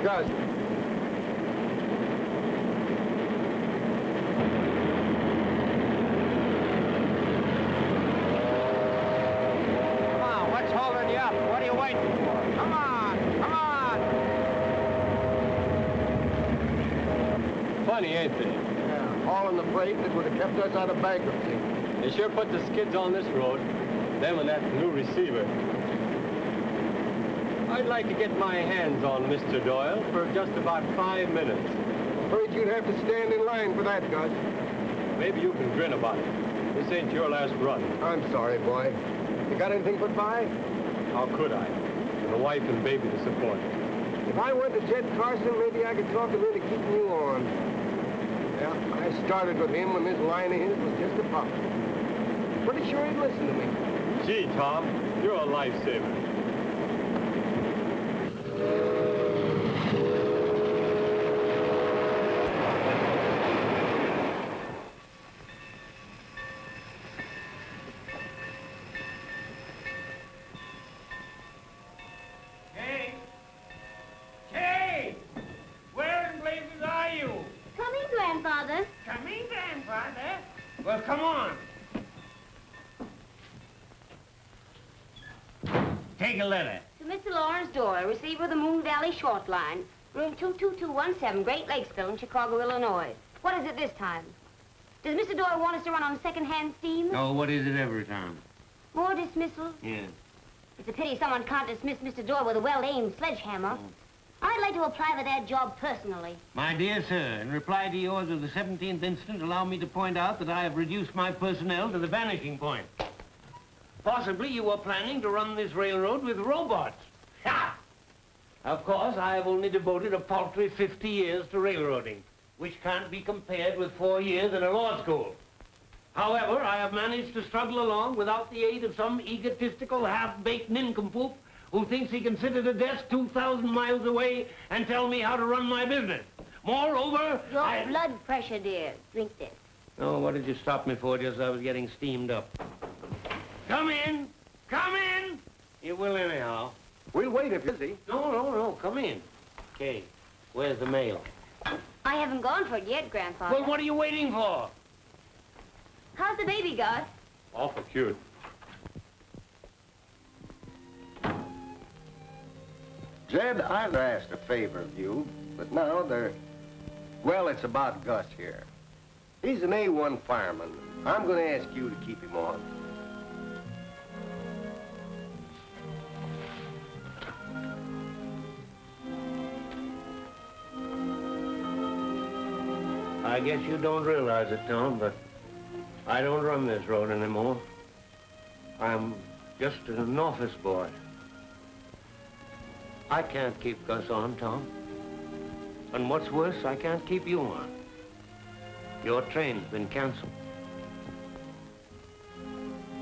Gus. Come on, what's holding you up? What are you waiting for? Come on, come on! Funny, ain't they? Yeah, hauling the freight that would have kept us out of bankruptcy. They sure put the skids on this road. Them and that new receiver. I'd like to get my hands on Mr. Doyle for just about 5 minutes. Afraid you'd have to stand in line for that, Gus. Maybe you can grin about it. This ain't your last run. I'm sorry, boy. You got anything but 5? How could I? With a wife and baby to support. If I went to Jed Carson, maybe I could talk him into keeping you on. Yeah, I started with him when this line of his was just a pup. Pretty sure he'd listen to me. Gee, Tom, you're a lifesaver. Well, come on. Take a letter. To Mr. Lawrence Doyle, receiver of the Moon Valley Short Line, room 22217, Great Lakesville in Chicago, Illinois. What is it this time? Does Mr. Doyle want us to run on second-hand steam? No, what is it every time? More dismissals? Yeah. It's a pity someone can't dismiss Mr. Doyle with a well-aimed sledgehammer. I'd like to apply for that job personally. My dear sir, in reply to yours of the 17th instant, allow me to point out that I have reduced my personnel to the vanishing point. Possibly you are planning to run this railroad with robots. Ha! Of course, I have only devoted a paltry 50 years to railroading, which can't be compared with 4 years in a law school. However, I have managed to struggle along without the aid of some egotistical, half-baked nincompoop who thinks he can sit at a desk 2,000 miles away and tell me how to run my business. Moreover, Your blood pressure, dear. Drink this. Oh, what did you stop me for just as I was getting steamed up? Come in! Come in! You will anyhow. We'll wait if you're busy. No, come in. Okay, where's the mail? I haven't gone for it yet, Grandfather. Well, what are you waiting for? How's the baby, Gus? Awful cute. Jed, I've asked a favor of you, but now well, it's about Gus here. He's an A1 fireman. I'm going to ask you to keep him on. I guess you don't realize it, Tom, but I don't run this road anymore. I'm just an office boy. I can't keep Gus on, Tom. And what's worse, I can't keep you on. Your train's been canceled.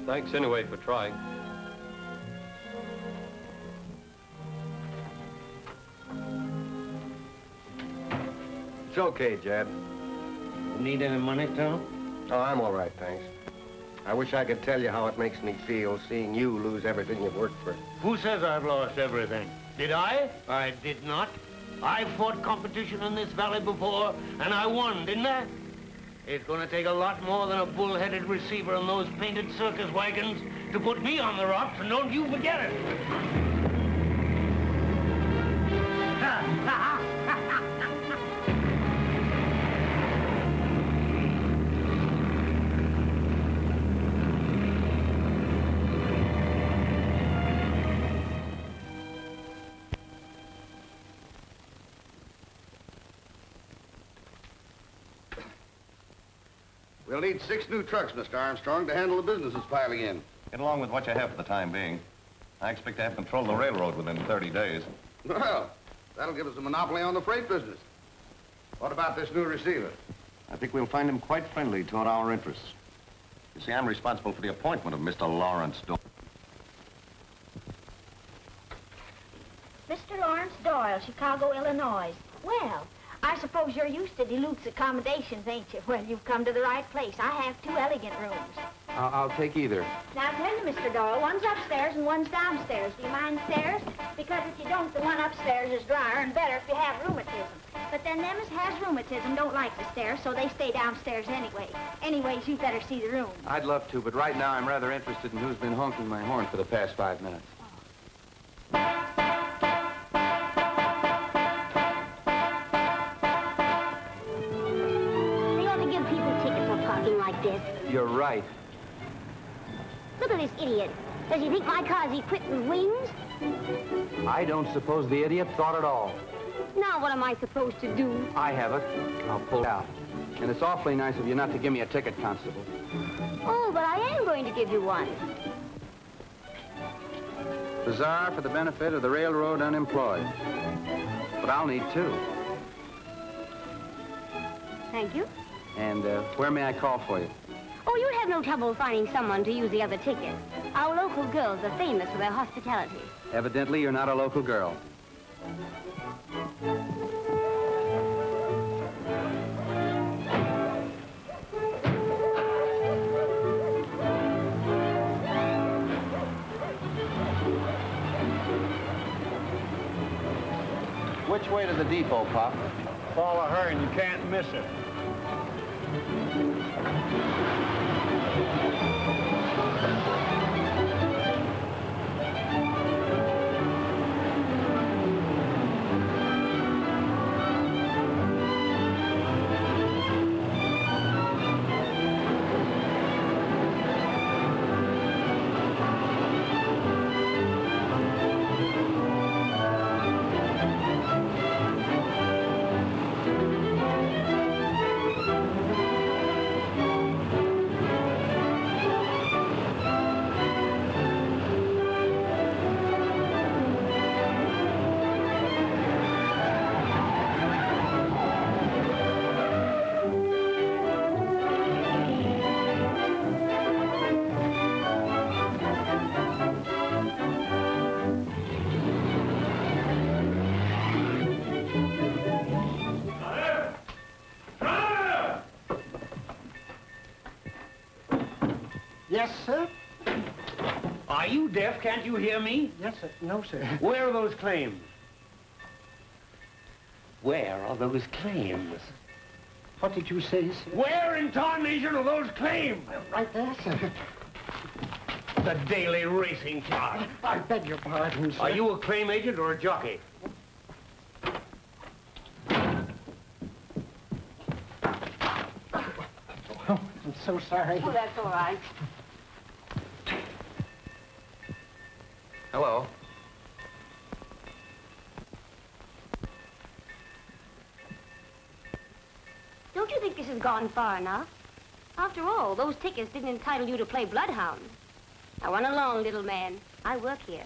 Thanks anyway for trying. It's okay, Jed. You need any money, Tom? Oh, I'm all right, thanks. I wish I could tell you how it makes me feel seeing you lose everything you've worked for. Who says I've lost everything? Did I? I did not. I fought competition in this valley before, and I won, didn't I? It's going to take a lot more than a bull-headed receiver and those painted circus wagons to put me on the rocks, and don't you forget it. We'll need 6 new trucks, Mr. Armstrong, to handle the business that's piling in. Get along with what you have for the time being. I expect to have control of the railroad within 30 days. Well, that'll give us a monopoly on the freight business. What about this new receiver? I think we'll find him quite friendly toward our interests. You see, I'm responsible for the appointment of Mr. Lawrence Doyle. Mr. Lawrence Doyle, Chicago, Illinois. Well, I suppose you're used to Duluth's accommodations, ain't you? Well, you've come to the right place. I have 2 elegant rooms. I'll take either. Now, tell me, Mr. Doyle, one's upstairs and one's downstairs. Do you mind stairs? Because if you don't, the one upstairs is drier and better if you have rheumatism. But then them as has rheumatism don't like the stairs, so they stay downstairs anyway. Anyways, you better see the room. I'd love to, but right now I'm rather interested in who's been honking my horn for the past 5 minutes. They ought to give people tickets for parking like this. You're right. Look at this idiot. Does he think my car's equipped with wings? I don't suppose the idiot thought at all. Now what am I supposed to do? I have it. I'll pull it out. And it's awfully nice of you not to give me a ticket, Constable. Oh, but I am going to give you one. Bazaar for the benefit of the railroad unemployed. But I'll need 2. Thank you. And where may I call for you? Oh, you'll have no trouble finding someone to use the other ticket. Our local girls are famous for their hospitality. Evidently, you're not a local girl. Which way to the depot, Pop? Follow her and you can't miss it. Yes, sir? Are you deaf? Can't you hear me? Yes, sir. No, sir. Where are those claims? Where are those claims? What did you say, sir? Where in tarnation are those claims? Right there, sir. The Daily Racing Chart. I beg your pardon, sir. Are you a claim agent or a jockey? Oh, I'm so sorry. Oh, that's all right. Hello. Don't you think this has gone far enough? After all, those tickets didn't entitle you to play bloodhound. Now run along, little man. I work here.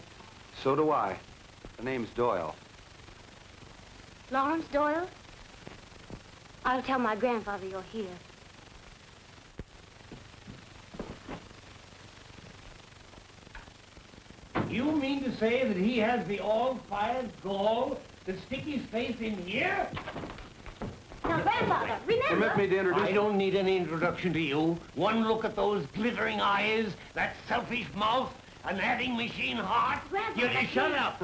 So do I. The name's Doyle. Lawrence Doyle? I'll tell my grandfather you're here. You mean to say that he has the all-fired gall to stick his face in here? Now, Grandfather, remember... Permit me to introduce... I don't need any introduction to you. One look at those glittering eyes, that selfish mouth, an adding machine heart. Grandfather, You shut up.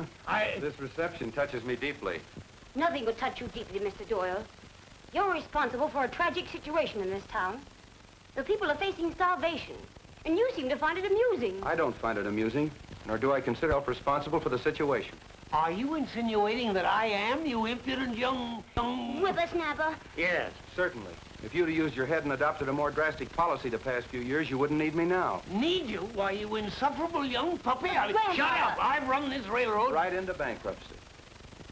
This reception touches me deeply. Nothing would touch you deeply, Mr. Doyle. You're responsible for a tragic situation in this town. The people are facing starvation, and you seem to find it amusing. I don't find it amusing, nor do I consider myself responsible for the situation. Are you insinuating that I am, you impudent young... Whippersnapper. Yes. Certainly. If you'd have used your head and adopted a more drastic policy the past few years, you wouldn't need me now. Need you? Why, you insufferable young puppy. Grandfather. Shut up. I've run this railroad. Right into bankruptcy.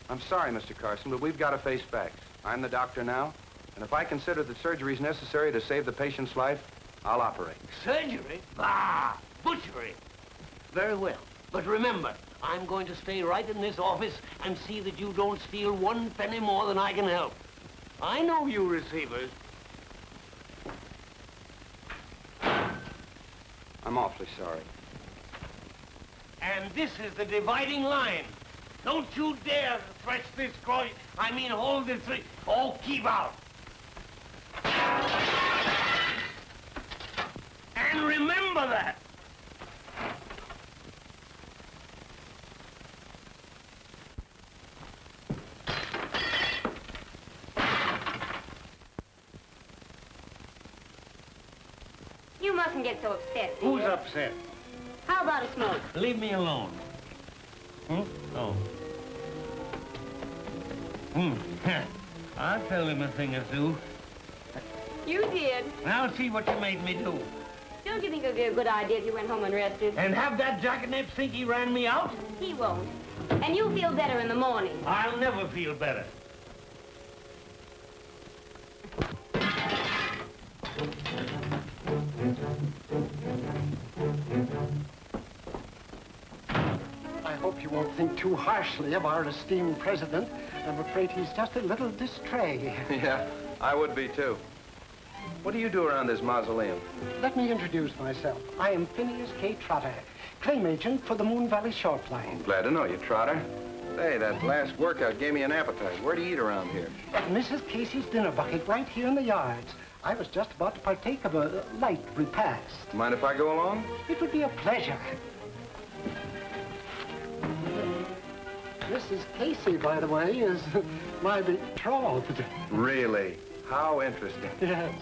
I'm sorry, Mr. Carson, but we've got to face facts. I'm the doctor now, and if I consider that surgery is necessary to save the patient's life, I'll operate. Surgery? Bah! Butchery. Very well. But remember, I'm going to stay right in this office and see that you don't steal one penny more than I can help. I know you receivers. I'm awfully sorry. And this is the dividing line. Don't you dare thresh this cross. I mean, hold this three. Oh, keep out. And remember that. You mustn't get so upset, Who's dear. upset? How about a smoke? Leave me alone. Oh. I'll tell him a thing or two. You did. Now see what you made me do. Don't you think it would be a good idea if you went home and rested? And have that jackanapes think he ran me out? He won't. And you'll feel better in the morning. I'll never feel better. I hope you won't think too harshly of our esteemed president. I'm afraid he's just a little distrait. Yeah, I would be, too. What do you do around this mausoleum? Let me introduce myself. I am Phineas K. Trotter, claim agent for the Moon Valley Short Line. Glad to know you, Trotter. Say, that last workout gave me an appetite. Where do you eat around here? At Mrs. Casey's dinner bucket right here in the yards. I was just about to partake of a light repast. Mind if I go along? It would be a pleasure. Mrs. Casey, by the way, is my betrothed. Really? How interesting. Yes.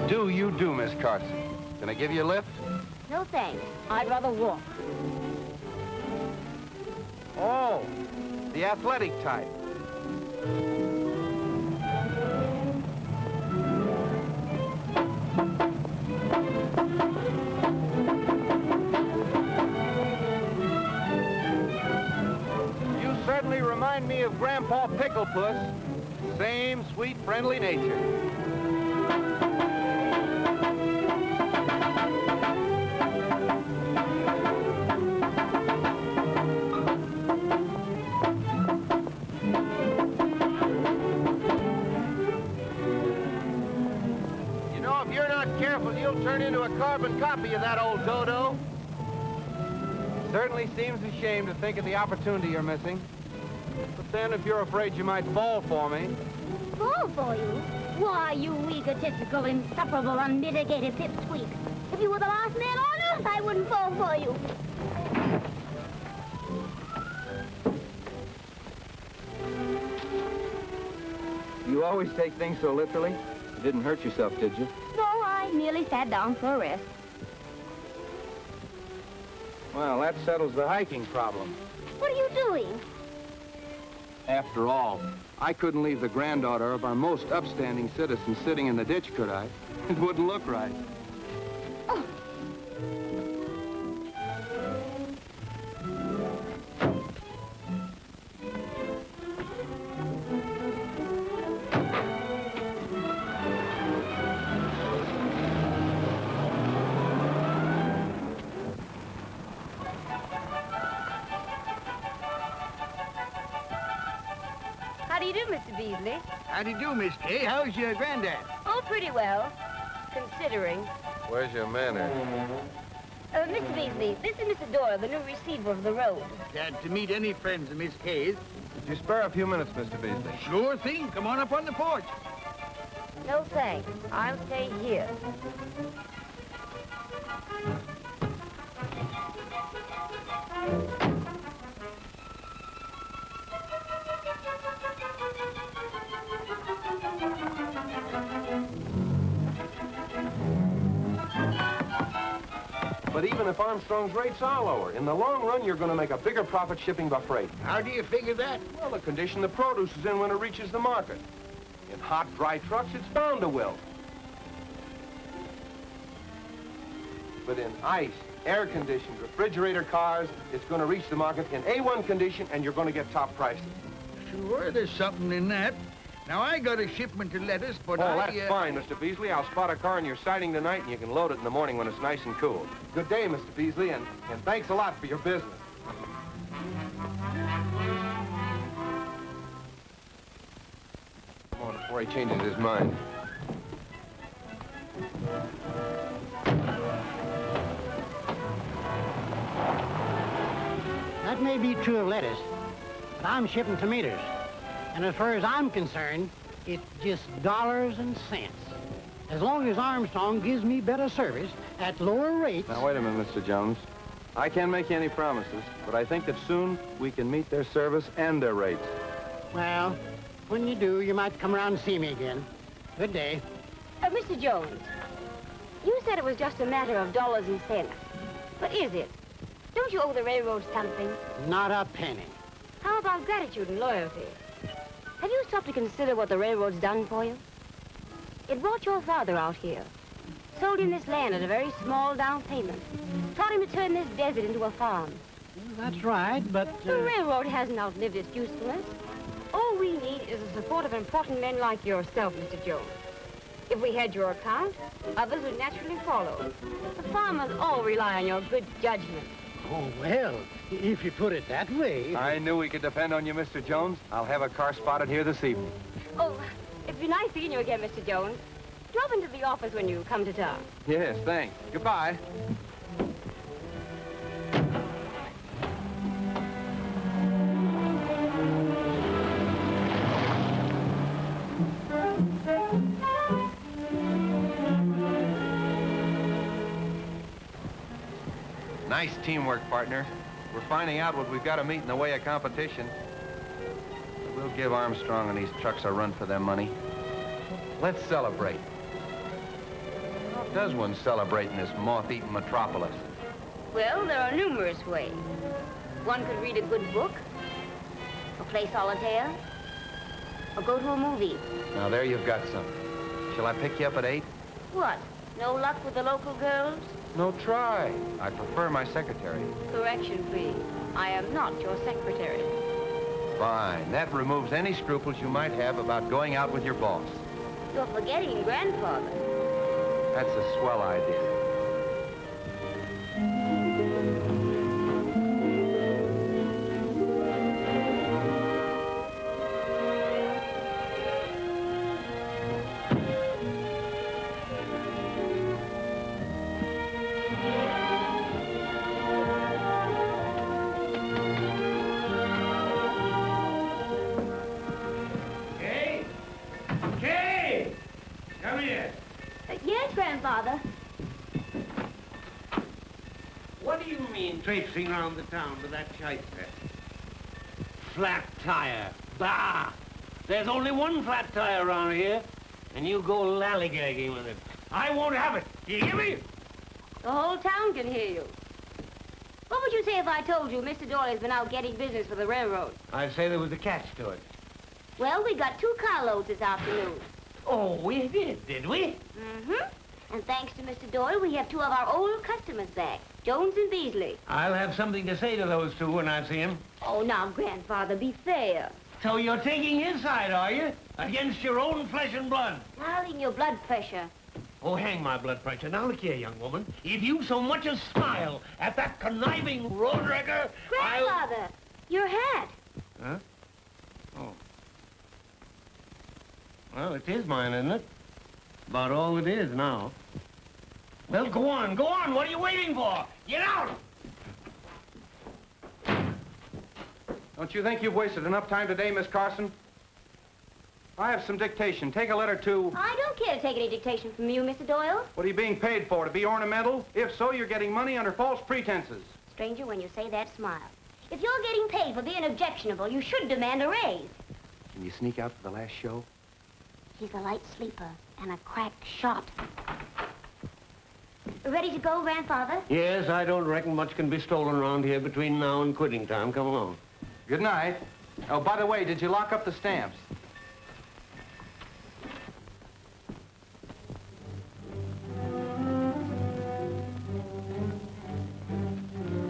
Do you do, Miss Carson? Can I give you a lift? No thanks. I'd rather walk. Oh, the athletic type. You certainly remind me of Grandpa Picklepuss. Same sweet, friendly nature. You'll turn into a carbon copy of that old dodo. Certainly seems a shame to think of the opportunity you're missing. But then, if you're afraid you might fall for me... Fall for you? Why, you egotistical, insufferable, unmitigated pipsqueak. If you were the last man on earth, I wouldn't fall for you. You always take things so literally. You didn't hurt yourself, did you? No, I merely sat down for a rest. Well, that settles the hiking problem. What are you doing? After all, I couldn't leave the granddaughter of our most upstanding citizen sitting in the ditch, could I? It wouldn't look right. Oh. How do you do, Mr. Beasley? How do you do, Miss Kay? How's your granddad? Oh, pretty well, considering. Where's your manner? Mr. Beasley, this is Mr. Doyle, the new receiver of the road. Glad to meet any friends of Miss Kay's. Could you spare a few minutes, Mr. Beasley? Sure thing. Come on up on the porch. No thanks. I'll stay here. But even if Armstrong's rates are lower, in the long run, you're going to make a bigger profit shipping by freight. How do you figure that? Well, the condition the produce is in when it reaches the market. In hot, dry trucks, it's bound to wilt. But in ice, air-conditioned, refrigerator cars, it's going to reach the market in A1 condition, and you're going to get top prices. Sure, there's something in that. Now, I got a shipment of lettuce, but Oh, that's fine, Mr. Beasley. I'll spot a car in your siding tonight, and you can load it in the morning when it's nice and cool. Good day, Mr. Beasley, and thanks a lot for your business. Come on, before he changes his mind. That may be true of lettuce, but I'm shipping tomatoes. And as far as I'm concerned, it's just dollars and cents. As long as Armstrong gives me better service at lower rates... Now, wait a minute, Mr. Jones. I can't make you any promises, but I think that soon we can meet their service and their rates. Well, when you do, you might come around and see me again. Good day. Mr. Jones, you said it was just a matter of dollars and cents. But is it? Don't you owe the railroad something? Not a penny. How about gratitude and loyalty? Have you stopped to consider what the railroad's done for you? It brought your father out here, sold him this land at a very small down payment, taught him to turn this desert into a farm. That's right, but... The railroad hasn't outlived its usefulness. All we need is the support of important men like yourself, Mr. Jones. If we had your account, others would naturally follow. The farmers all rely on your good judgment. Oh, well, if you put it that way... I knew we could depend on you, Mr. Jones. I'll have a car spotted here this evening. Oh, it'd be nice seeing you again, Mr. Jones. Drop into the office when you come to town. Yes, thanks. Goodbye. Nice teamwork, partner. We're finding out what we've got to meet in the way of competition. We'll give Armstrong and these trucks a run for their money. Let's celebrate. How does one celebrate in this moth-eaten metropolis? Well, there are numerous ways. One could read a good book, or play solitaire, or go to a movie. Now, there you've got some. Shall I pick you up at 8? What? No luck with the local girls? No, try. I prefer my secretary. Correction, please. I am not your secretary. Fine. That removes any scruples you might have about going out with your boss. You're forgetting grandfather. That's a swell idea. Yes, grandfather. What do you mean, traipsing around the town with that shyster? Flat tire. Bah! There's only one flat tire around here, and you go lollygagging with it. I won't have it. Do you hear me? The whole town can hear you. What would you say if I told you Mr. Doyle's been out getting business for the railroad? I'd say there was a catch to it. Well, we got 2 carloads this afternoon. Oh, we did we? Mm-hmm. And thanks to Mr. Doyle, we have 2 of our old customers back, Jones and Beasley. I'll have something to say to those 2 when I see them. Oh, now, grandfather, be fair. So you're taking his side, are you? Against your own flesh and blood? Darling, your blood pressure. Oh, hang my blood pressure. Now, look here, young woman. If you so much as smile at that conniving road wrecker, Grandfather, your hat. Huh? Oh. Well, it is mine, isn't it? About all it is now. Well, go on, go on. What are you waiting for? Get out! Don't you think you've wasted enough time today, Miss Carson? I have some dictation. Take a letter to... I don't care to take any dictation from you, Mr. Doyle. What are you being paid for? To be ornamental? If so, you're getting money under false pretenses. Stranger, when you say that, smile. If you're getting paid for being objectionable, you should demand a raise. Can you sneak out for the last show? He's a light sleeper and a crack shot. Ready to go, grandfather? Yes, I don't reckon much can be stolen around here between now and quitting time. Come along. Good night. Oh, by the way, did you lock up the stamps?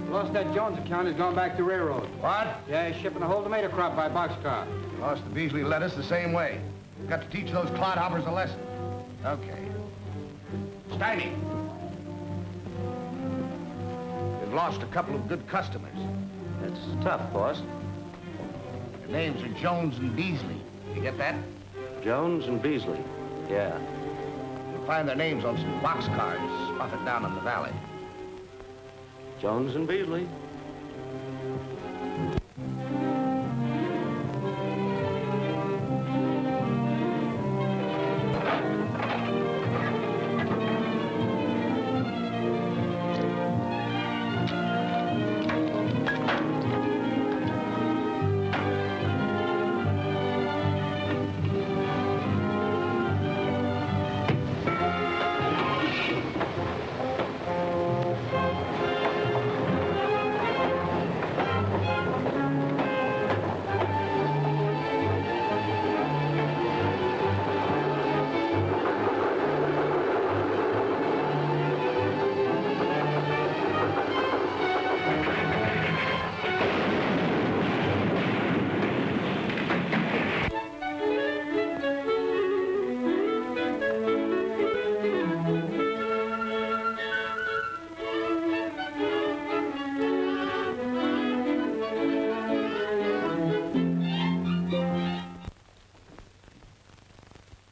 Lost that Jones account. He's gone back to railroad. What? Yeah, he's shipping the whole tomato crop by boxcar. Lost the Beasley lettuce the same way. Got to teach those clodhoppers a lesson. Okay. Stymie. We've lost a couple of good customers. It's tough, boss. Their names are Jones and Beasley. You get that? Jones and Beasley. Yeah. You'll find their names on some boxcars spotted down in the valley. Jones and Beasley.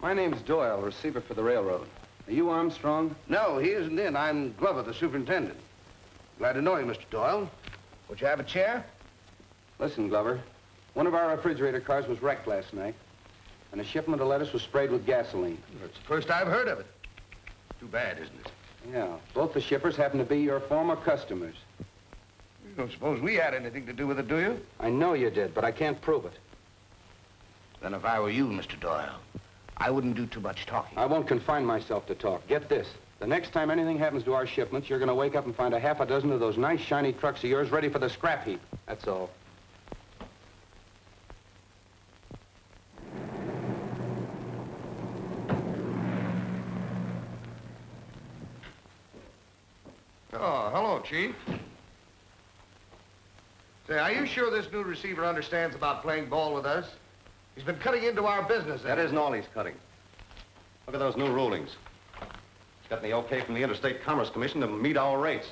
My name's Doyle, receiver for the railroad. Are you Armstrong? No, he isn't in. I'm Glover, the superintendent. Glad to know you, Mr. Doyle. Would you have a chair? Listen, Glover. One of our refrigerator cars was wrecked last night, and a shipment of lettuce was sprayed with gasoline. That's the first I've heard of it. Too bad, isn't it? Yeah, both the shippers happen to be your former customers. You don't suppose we had anything to do with it, do you? I know you did, but I can't prove it. Then if I were you, Mr. Doyle, I wouldn't do too much talking. I won't confine myself to talk. Get this. The next time anything happens to our shipments, you're going to wake up and find a half a dozen of those nice, shiny trucks of yours ready for the scrap heap. That's all. Oh, hello, Chief. Say, are you sure this new receiver understands about playing ball with us? He's been cutting into our business. That isn't all he's cutting. Look at those new rulings. He's gotten the okay from the Interstate Commerce Commission to meet our rates.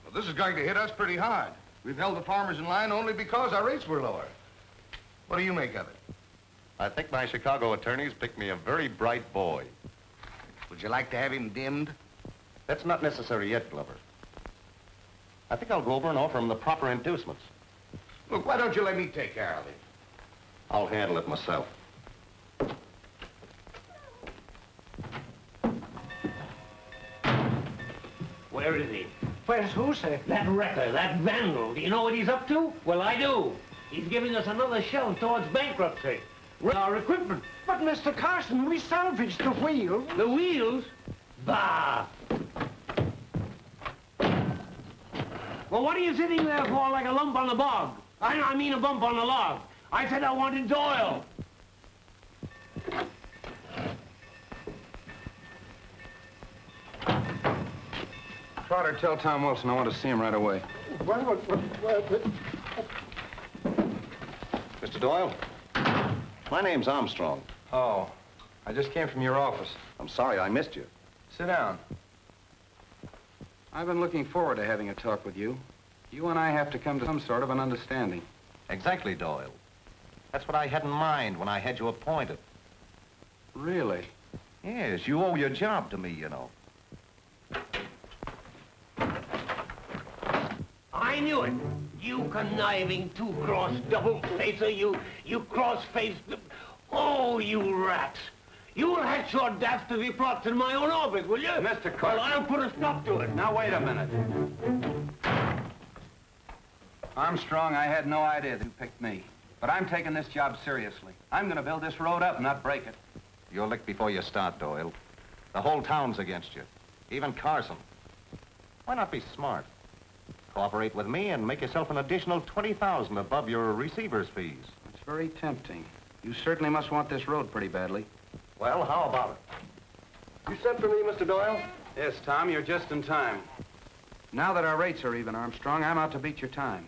Well, this is going to hit us pretty hard. We've held the farmers in line only because our rates were lower. What do you make of it? I think my Chicago attorneys picked me a very bright boy. Would you like to have him dimmed? That's not necessary yet, Glover. I think I'll go over and offer him the proper inducements. Look, why don't you let me take care of it? I'll handle it myself. Where is he? Where's who, sir? That wrecker, that vandal. Do you know what he's up to? Well, I do. He's giving us another shove towards bankruptcy. Our equipment. But, Mr. Carson, we salvaged the wheel. The wheels? Bah! Well, what are you sitting there for like a lump on the bog? I mean a bump on the log. I said I wanted Doyle. Trotter, tell Tom Wilson I want to see him right away. Mr. Doyle, my name's Armstrong. Oh, I just came from your office. I'm sorry I missed you. Sit down. I've been looking forward to having a talk with you. You and I have to come to some sort of an understanding. Exactly, Doyle. That's what I had in mind when I had you appointed. Really? Yes, you owe your job to me, you know. I knew it. You conniving, two-crossed double-facer, you cross-faced... Oh, you rats. You'll hatch your daftily plots in my own orbit, will you? Mr. Carson. Well, I'll put a stop to it. Now, wait a minute. Armstrong, I had no idea that you picked me. But I'm taking this job seriously. I'm going to build this road up, not break it. You're licked before you start, Doyle. The whole town's against you. Even Carson. Why not be smart? Cooperate with me and make yourself an additional $20,000 above your receiver's fees. It's very tempting. You certainly must want this road pretty badly. Well, how about it? You sent for me, Mr. Doyle? Yes, Tom, you're just in time. Now that our rates are even, Armstrong, I'm out to beat your time.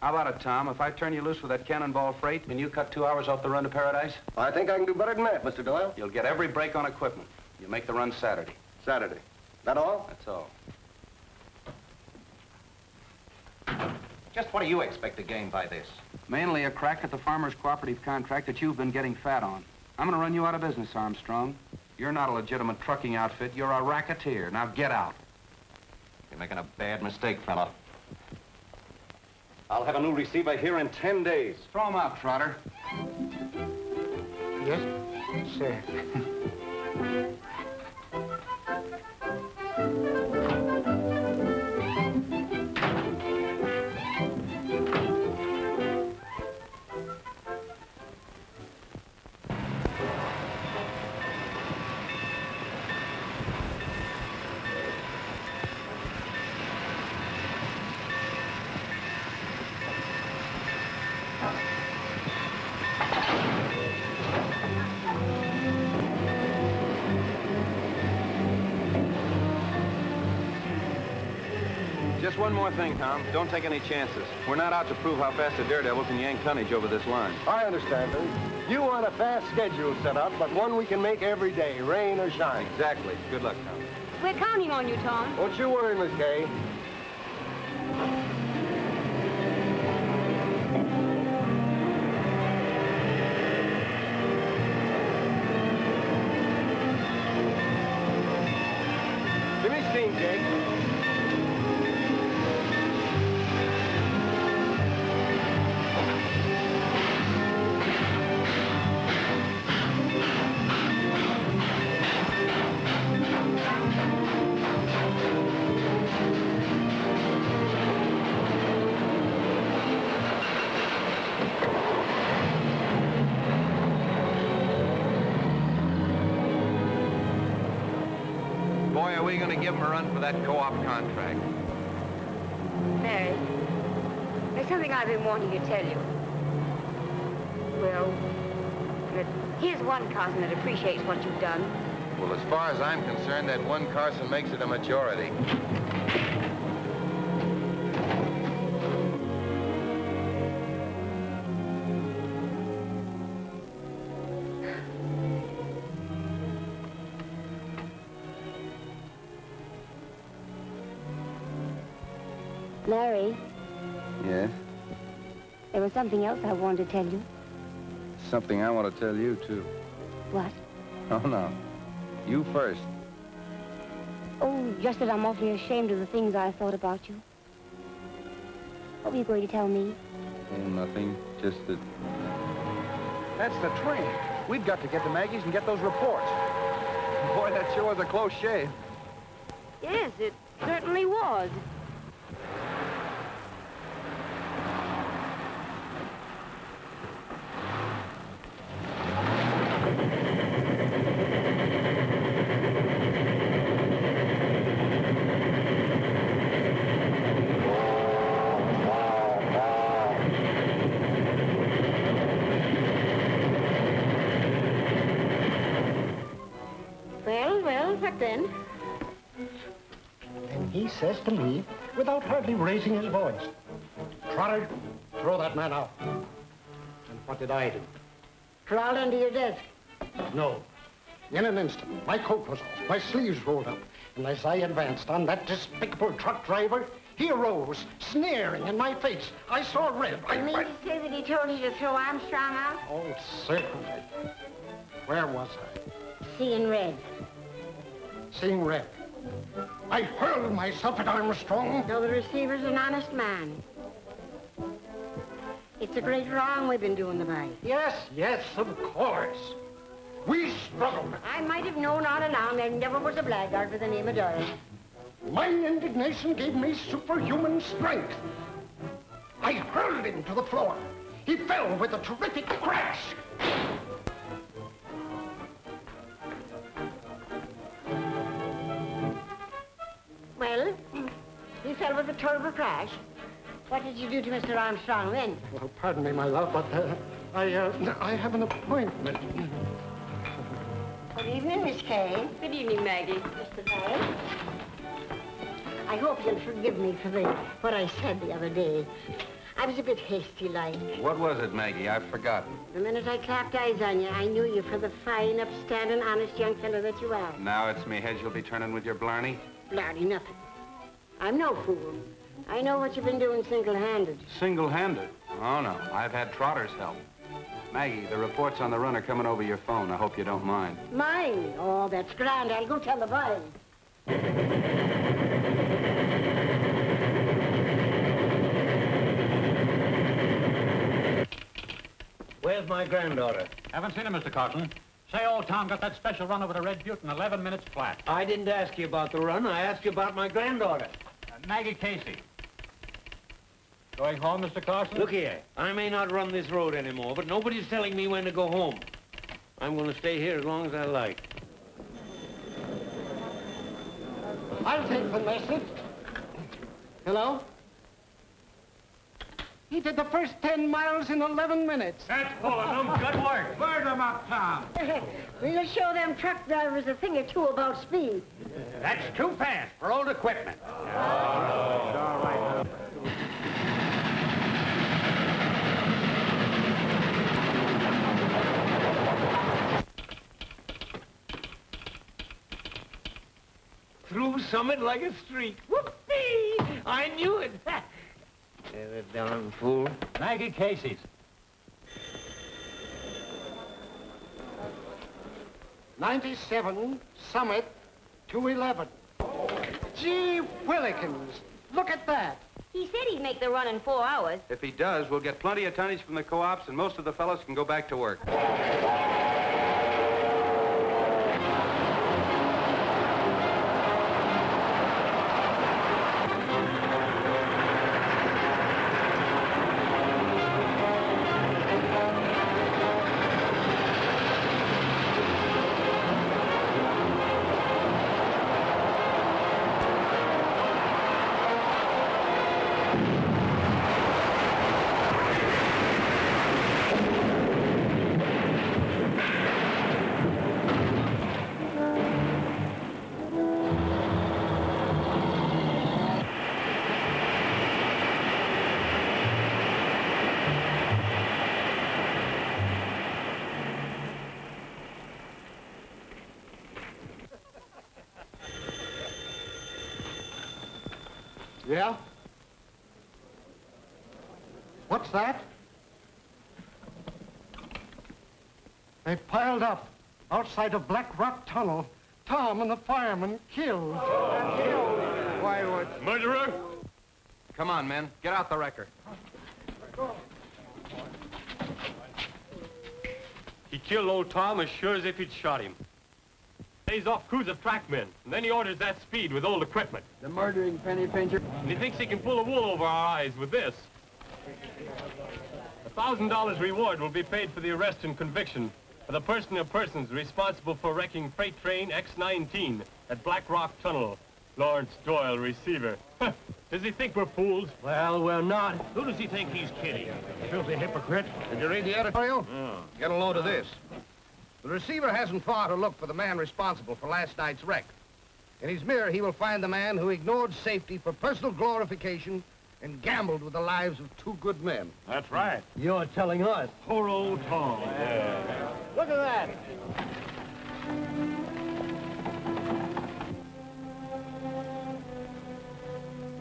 How about it, Tom? If I turn you loose with that cannonball freight and you cut 2 hours off the run to Paradise? I think I can do better than that, Mr. Doyle. You'll get every break on equipment. You make the run Saturday. Saturday. That all? That's all. Just what do you expect to gain by this? Mainly a crack at the farmers' cooperative contract that you've been getting fat on. I'm gonna run you out of business, Armstrong. You're not a legitimate trucking outfit. You're a racketeer. Now get out. You're making a bad mistake, fella. I'll have a new receiver here in 10 days. Throw him out, Trotter. Yes, sir. Just one more thing, Tom. Don't take any chances. We're not out to prove how fast the daredevil can yank tonnage over this line. I understand, Billy. You want a fast schedule set up, but one we can make every day, rain or shine. Exactly. Good luck, Tom. We're counting on you, Tom. Don't you worry, Miss Kay. Give me steam, Jake. Boy, are we going to give him a run for that co-op contract. Mary, there's something I've been wanting to tell you. Well, here's one Carson that appreciates what you've done. Well, as far as I'm concerned, that one Carson makes it a majority. Larry, Yes? there was something else I wanted to tell you. Something I want to tell you, too. What? Oh, no. You first. Oh, just that I'm awfully ashamed of the things I thought about you. What were you going to tell me? Oh, nothing. Just that... That's the train. We've got to get to Maggie's and get those reports. Boy, that sure was a close shave. Yes, it certainly was. Well, what then? And he says to me, without hardly raising his voice, Trotter, throw that man out. And what did I do? Crawled under your desk. No. In an instant, my coat was off, my sleeves rolled up, and as I advanced on that despicable truck driver, he arose, sneering in my face. I saw red. You mean to say that he told you to throw Armstrong out? Oh, certainly. Where was I? Seeing red. Seeing red. I hurled myself at Armstrong. No, the receiver's an honest man. It's a great wrong we've been doing the boy. Yes, yes, of course. We struggled. I might have known all along there never was a blackguard with the name of Doyle. My indignation gave me superhuman strength. I hurled him to the floor. He fell with a terrific crash. Well, he fell with a terrible crash. What did you do to Mr. Armstrong then? Well, pardon me, my love, but I have an appointment. Good evening, Miss Kay. Good evening, Maggie. Mr. Doyle. I hope you'll forgive me for what I said the other day. I was a bit hasty-like. What was it, Maggie? I've forgotten. The minute I clapped eyes on you, I knew you for the fine, upstanding, honest young fellow that you are. Now it's me head you'll be turning with your blarney? Blarney, nothing. I'm no fool. I know what you've been doing single-handed. Single-handed? Oh, no. I've had Trotter's help. Maggie, the reports on the run are coming over your phone. I hope you don't mind. Mine? Oh, that's grand. I'll go tell the boys. Where's my granddaughter? Haven't seen her, Mr. Carson. Say, old Tom got that special run over the Red Butte in 11 minutes flat. I didn't ask you about the run. I asked you about my granddaughter. Maggie Casey. Going home, Mr. Carson? Look here. I may not run this road anymore, but nobody's telling me when to go home. I'm going to stay here as long as I like. I'll take the message. Hello? He did the first 10 miles in 11 minutes. That's full of them. Good work. Burn them up, Tom. We'll show them truck drivers a thing or two about speed. That's too fast for old equipment. All right. Through Summit like a streak. Whoopee! I knew it. The darn fool. Maggie Casey's. '97 Summit 211. Gee Willikins, look at that. He said he'd make the run in 4 hours. If he does, we'll get plenty of tonnage from the co-ops, and most of the fellows can go back to work. Yeah? What's that? They piled up outside of Black Rock Tunnel. Tom and the fireman killed. Why, what? Murderer? Come on, men. Get out the wrecker. He killed old Tom as sure as if he'd shot him. He's off crews of trackmen, and then he orders that speed with old equipment. The murdering penny pincher. And he thinks he can pull the wool over our eyes with this. $1,000 reward will be paid for the arrest and conviction for the person or persons responsible for wrecking freight train X-19 at Black Rock Tunnel. Lawrence Doyle, receiver. Does he think we're fools? Well, we're not. Who does he think he's kidding? Filthy hypocrite. Did you read the editorial? Get a load of this. The receiver hasn't far to look for the man responsible for last night's wreck. In his mirror, he will find the man who ignored safety for personal glorification and gambled with the lives of two good men. That's right. You're telling us. Poor old Tom. Look at that.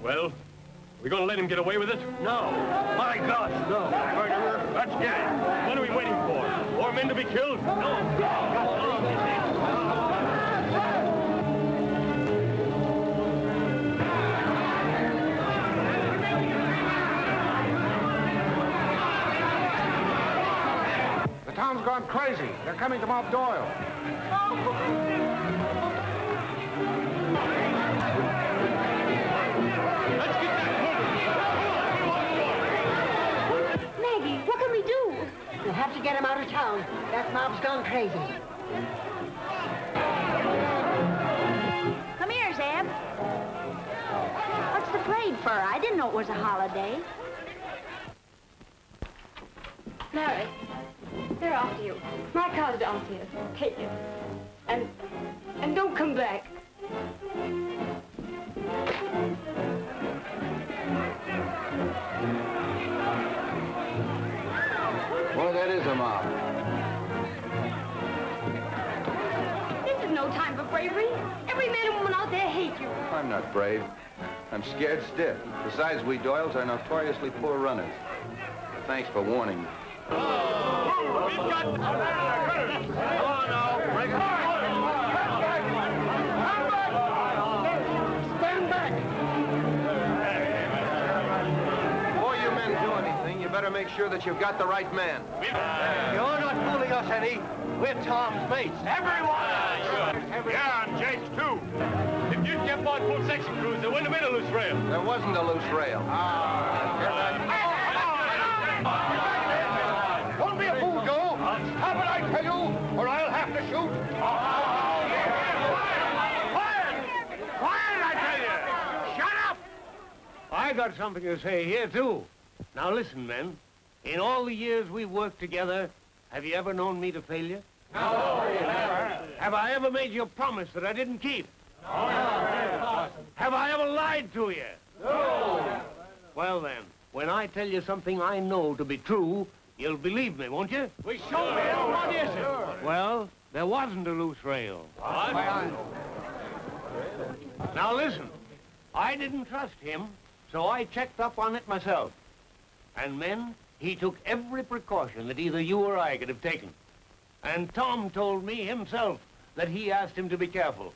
Well, we gonna let him get away with it? No. My gosh, no. Murderer, let's get him. What are we waiting for? More men to be killed? The town's gone crazy. They're coming to mob Doyle. Maggie, what can we do? We'll have to get him out of town. That mob's gone crazy. Come here, Zeb. What's the parade for? I didn't know it was a holiday. Larry, they're after you. My car's downstairs. Take it. And don't come back. them out. This is no time for bravery. Every man and woman out there hate you. I'm not brave. I'm scared stiff. Besides, we Doyles are notoriously poor runners. Thanks for warning me. We've got... Come on now. Break it. Stand back! Before you men do anything, you better make sure that you've got the right man. You're not fooling us any. We're Tom's mates. Everyone! Yeah, and Jake's too. If you'd kept on full section crews, there wouldn't have been a loose rail. There wasn't a loose rail. Don't be a fool, Joe. Stop it, I tell you, or I'll have to shoot. Quiet, I tell you! Shut up! I got something to say here, too. Now, listen, men. In all the years we've worked together, have you ever known me to failure? No. Have I ever made you a promise that I didn't keep? No. Have I ever lied to you? No. Well, then, when I tell you something I know to be true, you'll believe me, won't you? We sure will. What is it? Well, there wasn't a loose rail. What? Now, listen. I didn't trust him, so I checked up on it myself. And, men, he took every precaution that either you or I could have taken. And Tom told me himself that he asked him to be careful.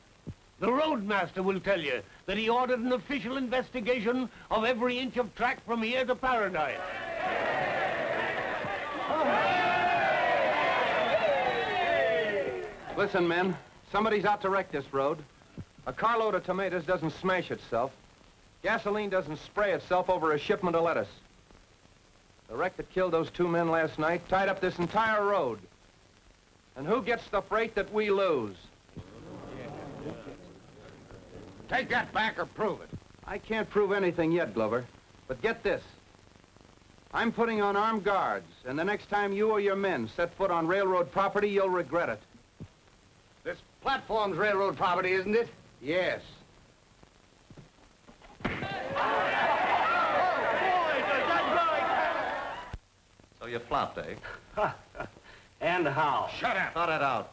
The roadmaster will tell you that he ordered an official investigation of every inch of track from here to Paradise. Listen, men. Somebody's out to wreck this road. A carload of tomatoes doesn't smash itself. Gasoline doesn't spray itself over a shipment of lettuce. The wreck that killed those two men last night tied up this entire road. And who gets the freight that we lose? Take that back or prove it. I can't prove anything yet, Glover. But get this. I'm putting on armed guards, and the next time you or your men set foot on railroad property, you'll regret it. This platform's railroad property, isn't it? Yes. So you flopped, eh? And how? Shut up. Thought it out.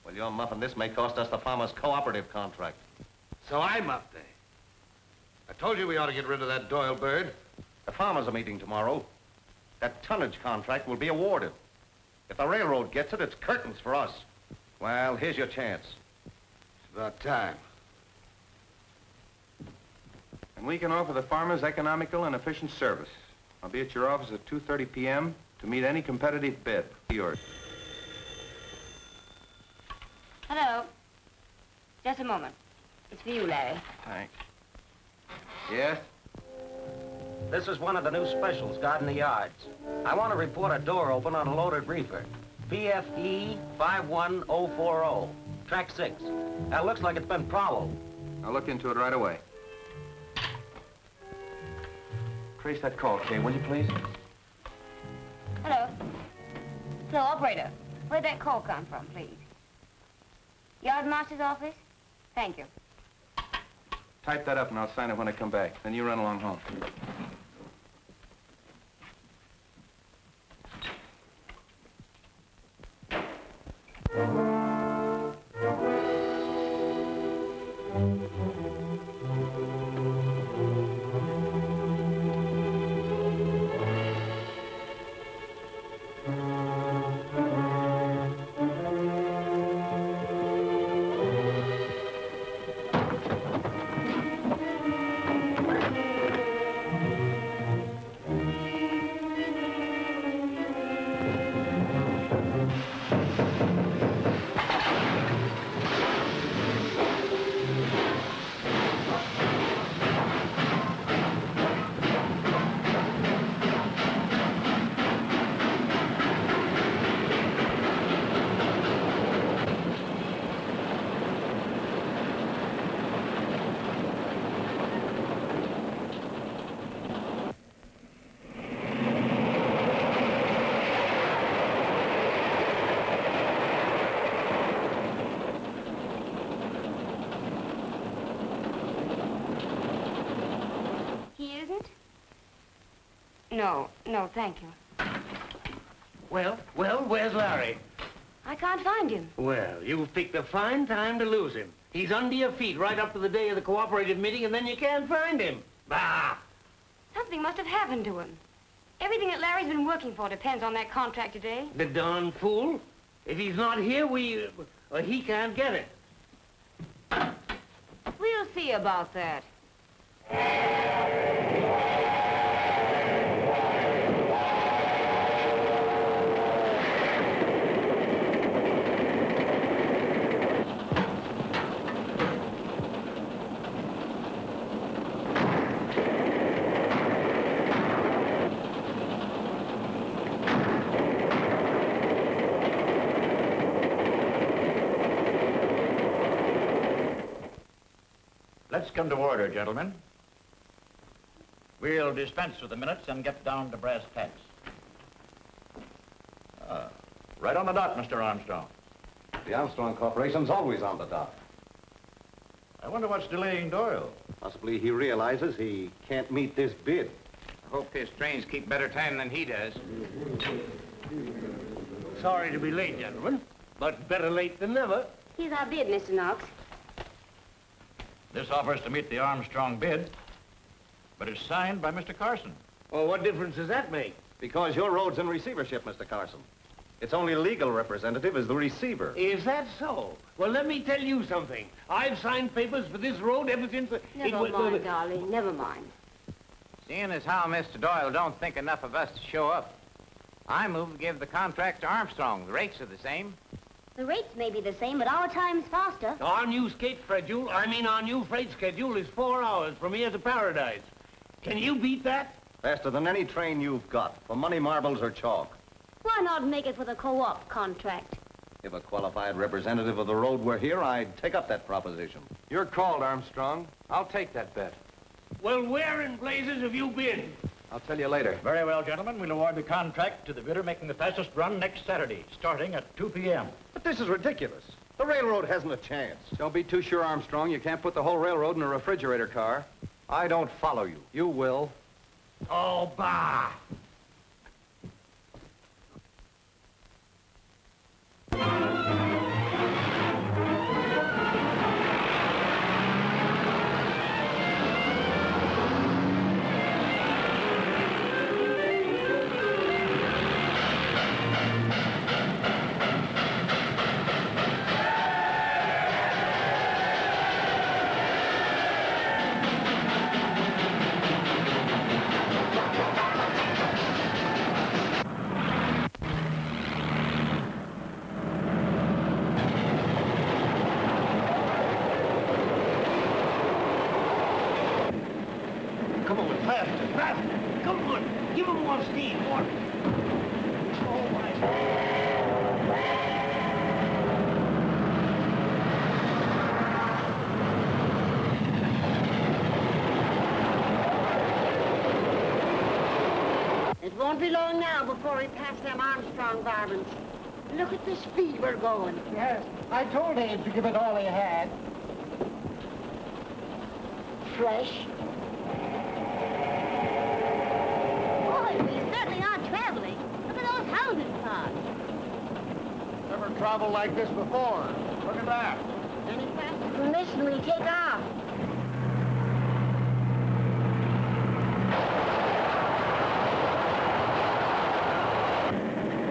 Well, your muffin, this may cost us the farmers' cooperative contract. So I'm up there. I told you we ought to get rid of that Doyle bird. The farmers are meeting tomorrow. That tonnage contract will be awarded. If the railroad gets it, it's curtains for us. Well, here's your chance. It's about time. And we can offer the farmers economical and efficient service. I'll be at your office at 2:30 p.m. to meet any competitive bid. Yours. Hello. Just a moment. It's for you, Larry. Thanks. Yes? This is one of the new specials got in the yards. I want to report a door open on a loaded reefer. PFE 51040. Track 6. That looks like it's been prowled. I'll look into it right away. Trace that call, Kay, will you please? Hello. Hello, operator. Where'd that call come from, please? Yardmaster's office? Thank you. Type that up and I'll sign it when I come back. Then you run along home. No, thank you. Well, where's Larry? I can't find him. Well, you've picked a fine time to lose him. He's under your feet right up to the day of the cooperative meeting, and then you can't find him. Bah! Something must have happened to him. Everything that Larry's been working for depends on that contract today. The darn fool. If he's not here, he can't get it. We'll see about that. Let's come to order, gentlemen. We'll dispense with the minutes and get down to brass tacks. Right on the dot, Mr. Armstrong. The Armstrong Corporation's always on the dot. I wonder what's delaying Doyle. Possibly he realizes he can't meet this bid. I hope his trains keep better time than he does. Sorry to be late, gentlemen, but better late than never. Here's our bid, Mr. Knox. This offers to meet the Armstrong bid, but it's signed by Mr. Carson. Well, what difference does that make? Because your road's in receivership, Mr. Carson. Its only legal representative is the receiver. Is that so? Well, let me tell you something. I've signed papers for this road ever since... Never mind, darling, never mind. Seeing as how Mr. Doyle don't think enough of us to show up, I move to give the contract to Armstrong. The rates are the same. The rates may be the same, but our time's faster. Our new our new freight schedule is 4 hours from here to Paradise. Can you beat that? Faster than any train you've got, for money, marbles, or chalk. Why not make it for the co-op contract? If a qualified representative of the road were here, I'd take up that proposition. You're called, Armstrong. I'll take that bet. Well, where in blazes have you been? I'll tell you later. Very well, gentlemen. We'll award the contract to the bidder making the fastest run next Saturday, starting at 2 p.m. But this is ridiculous. The railroad hasn't a chance. Don't be too sure, Armstrong. You can't put the whole railroad in a refrigerator car. I don't follow you. You will. Oh, bah! Come on, faster, faster. Come on, give him more steam, more. Oh, my. It won't be long now before we pass them Armstrong varmints. Look at the speed we're going. Yes, I told Abe to give it all he had. Fresh. Boy, we certainly are traveling. Look at those houses, Todd. Never traveled like this before. Look at that. Any faster than this and we take off.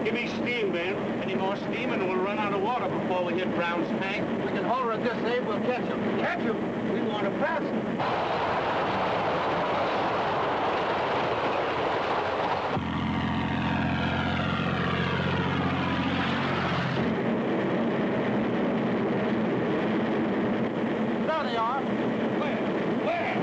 Give me steam, Ben. Any more steam and we'll run out of water before we hit ground spank. We can hold her at this, Abe. We'll catch him. Catch him. We want to pass him. There they are. Where?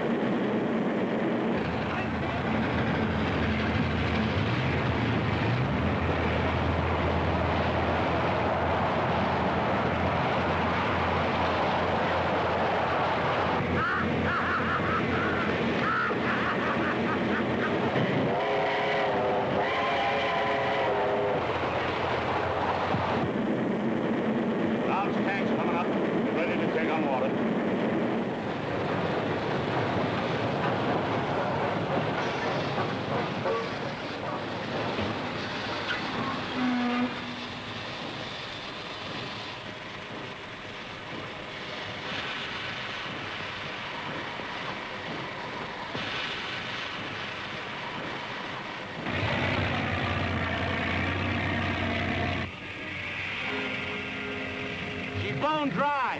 bone dry.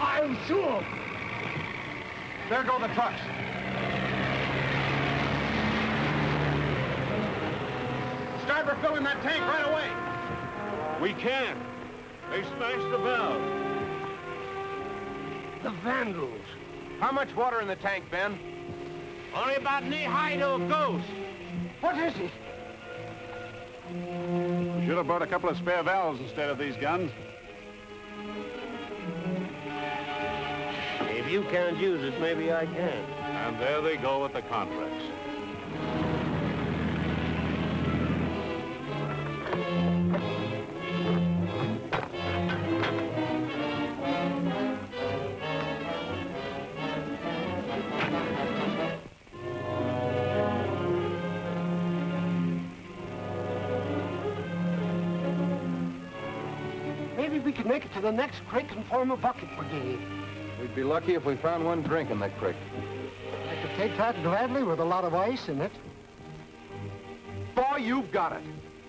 I'm sure. There go the trucks. Start refilling that tank right away. We can't. They smashed the valve. The vandals. How much water in the tank, Ben? Only about knee-high to a ghost. What is it? We should have brought a couple of spare valves instead of these guns. If you can't use it, maybe I can. And there they go with the contracts. Maybe we could make it to the next creek and form a bucket brigade. We'd be lucky if we found one drink in that creek. I could take that gladly with a lot of ice in it. Boy, you've got it.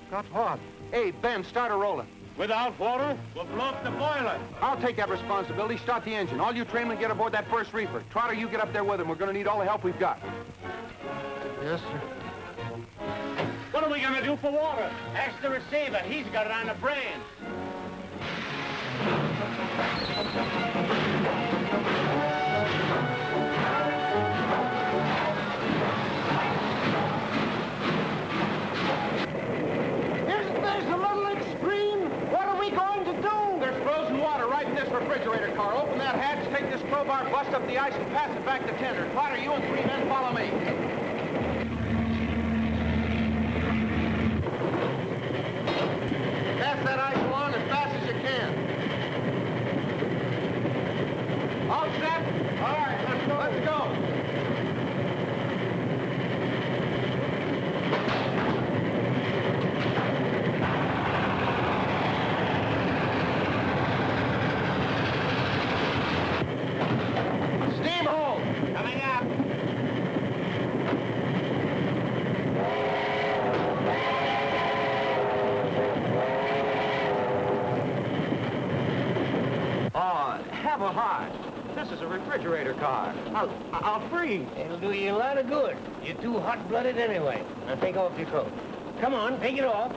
Got what? Hey, Ben, start her rolling. Without water, we'll blow up the boiler. I'll take that responsibility. Start the engine. All you trainmen get aboard that first reefer. Trotter, you get up there with him. We're going to need all the help we've got. Yes, sir. What are we going to do for water? Ask the receiver. He's got it on the brain. Isn't this a little extreme? What are we going to do? There's frozen water right in this refrigerator car. Open that hatch, take this crowbar, bust up the ice, and pass it back to tender. Trotter, you and 3 men follow me. Pass that ice along as fast as you can. All set? All right, let's go. Let's go. Steam hole. Coming up. Oh, have a heart. This is a refrigerator car. I'll freeze. It'll do you a lot of good. You're too hot-blooded anyway. Now take off your coat. Come on, take it off.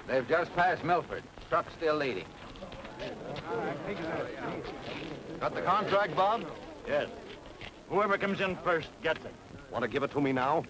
They've just passed Milford. Truck's still leading. Got the contract, Bob? Yes. Whoever comes in first gets it. Want to give it to me now?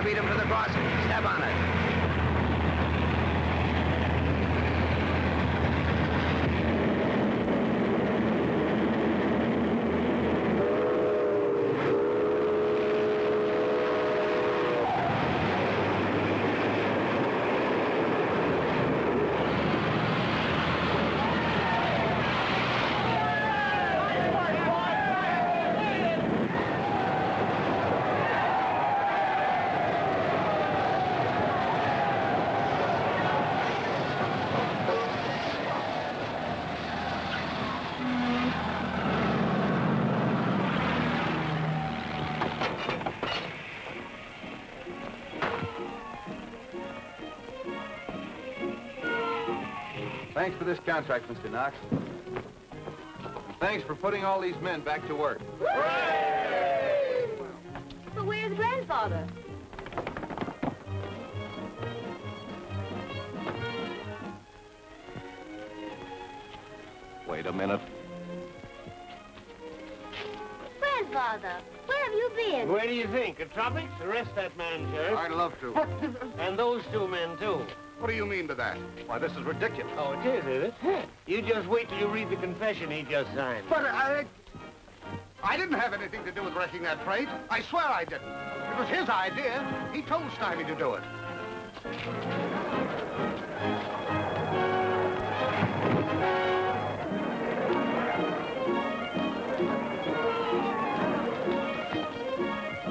Beat him to the crossing. Step on it. Thanks for this contract, Mr. Knox. Thanks for putting all these men back to work. But where's Grandfather? Wait a minute. Grandfather, where have you been? Where do you think? The tropics? Arrest that man, Sheriff. I'd love to. And those two men, too. What do you mean by that? Why, this is ridiculous. Oh, it is it? You just wait till you read the confession he just signed. But I didn't have anything to do with wrecking that freight. I swear I didn't. It was his idea. He told Stymie to do it.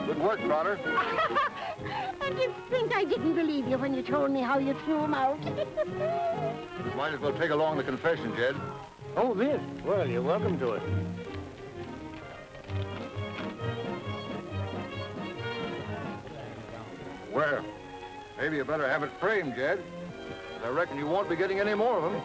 Good work, Trotter. And you think I didn't believe you when you told me how you threw him out? Might as well take along the confession, Jed. Oh, this? Well, you're welcome to it. Well, maybe you better have it framed, Jed. I reckon you won't be getting any more of them.